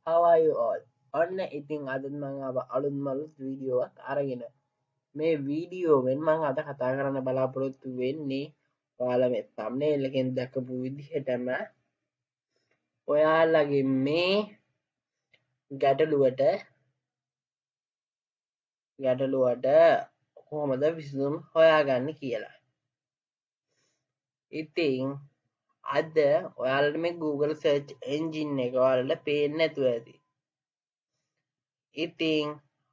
How are you all? ඔන්න ඉතින් අදත් මං ආව අලුත් මලුත් වීඩියෝවක් අරගෙන මේ වීඩියෝවෙන් මං අද කතා කරන්න බලාපොරොත්තු වෙන්නේ ඔයාලා මේ thumbnail එකෙන් දැකපු විදිහටම ඔයාලගේ මේ ගැටලුවට කොහොමද විසඳුම් හොයාගන්න කියලා. ඉතින් අද ඔයාලට මේ Google search engine එක ඔයාලට පේන්නේ නැතුව ඇති. ඉතින්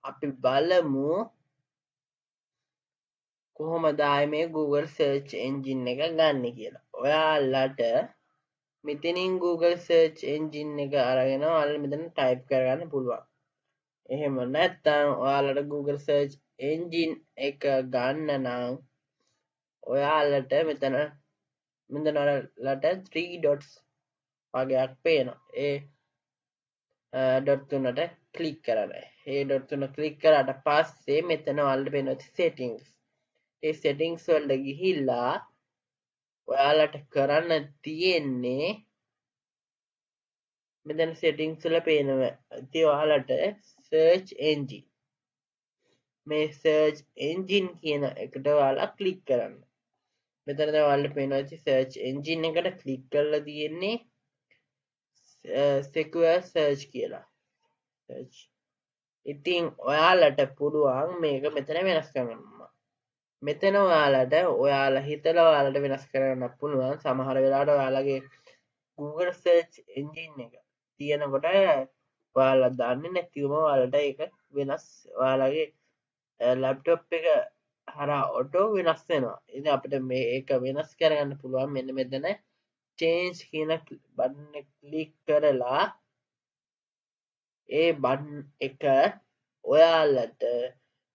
අපි බලමු කොහොමද මේ Google search engine එක ගන්න කියලා. ඔයාලට මෙතනින් Google search engine එක අරගෙන ඔයාලා මෙතන type කරගන්න පුළුවන්. එහෙම නැත්නම් ඔයාලට Google search engine එක ගන්න නම් ඔයාලට මෙතන ඔයාලට 3 dots වගේක් පේනවා. ඒ dot තුනට click කරන්න. ඒ dot තුන click කරාට පස්සේ මෙතන ඔයාලට පේනවා settings. ඒ settings වලට ගිහිල්ලා ඔයාලට කරන්න තියෙන්නේ මෙතන settings වල පේනවා. ඉතින් ඔයාලට search engine මේ search engine කියන එකට ඔයාලා click කරන්න. මෙතන දැන් ඔයාලට පේනවා search engine එකට click කරලා තියෙන්නේ secure search කියලා. search. ඉතින් ඔයාලට පුළුවන් මේක මෙතන වෙනස් කරන්න. මෙතන ඔයාලා හිතලා ඔයාලට වෙනස් කරන්න පුළුවන්. සමහර වෙලාවට ඔයාලගේ Google search engine එක තියෙනකොට ඔයාලා දන්නේ නැතිවම ඔයාලට ඒක වෙනස් ඔයාලගේ ලැප්ටොප් එක හරහා ඔටෝ වෙනස් වෙනවා. ඉතින් අපිට මේක වෙනස් කරගන්න පුළුවන් මෙන්න මෙතන change කියන බටන් එක ක්ලික් කරලා ඒ බටන් එක ඔයාලට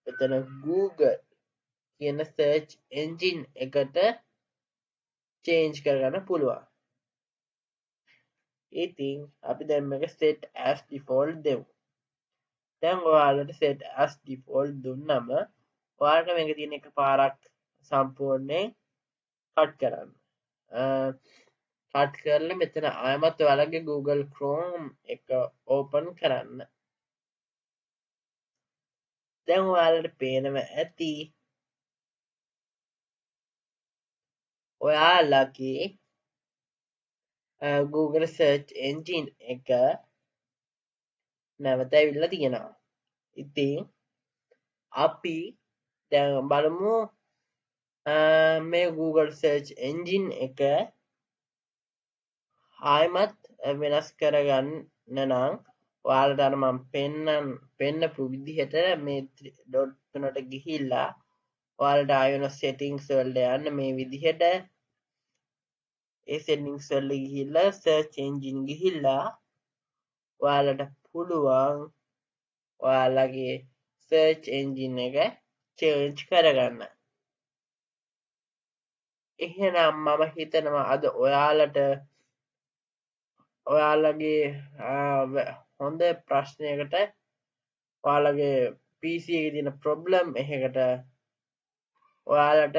මෙතන Google කියන search engine එකට change කරගන්න පුළුවන්. ඉතින් අපි දැන් මේක set as default දෙමු. දැන් ඔයාලට set as default දුන්නම ඔයාලට මේක තියෙන එක පාරක් සම්පූර්ණයෙන් කට් කරන්න. කට් කරලා මෙතන ආයමත් ඔයාලගේ Google Chrome එක open කරන්න. දැන් ඔයාලට පේනව ඇති ඔයාලගේ Google search engine එක නැවත ඇවිල්ලා තියෙනවා. ඉතින් අපි දැන් බලමු මේ Google search engine එක ආයමත් වෙනස් කරගන්න නම් ඔයාලට අර මම පෙන්නපු විදිහට මේ ඩොට් තුනට ගිහිල්ලා ඔයාලට ආයෙන settings වලට යන්න මේ විදිහට ඒ settings වලට ගිහිල්ලා search engine ගිහිල්ලා ඔයාලට පුළුවන් ඔයාලගේ search engine එක change කරගන්න. එහෙනම් මම හිතනවා අද ඔයාලට ඔයාලගේ හොඳ ප්‍රශ්නයකට ඔයාලගේ PC එකේ තියෙන problem එකකට ඔයාලට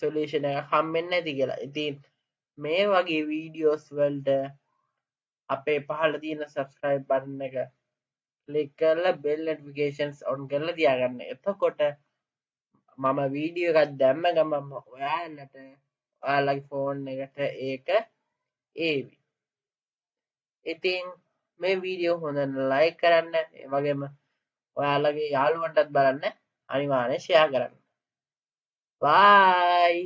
solution එකක් හම්බෙන්නේ නැති කියලා. ඉතින් මේ වගේ වීඩියෝස් වලට අපේ පහළ තියෙන subscribe button එක click කරලා bell notifications on කරලා තියාගන්න. එතකොට මම වීඩියෝ එකක් දැම්ම ගමන් ඔයාලට ඔයාලගේ ෆෝන් එකට ඒක ඒවි. ඉතින් මේ වීඩියෝ හොඳට ලයික් කරන්න, ඒ වගේම ඔයාලගේ යාළුවන්ටත් බලන්න අනිවාර්යෙන් ෂෙයා කරන්න. බයි.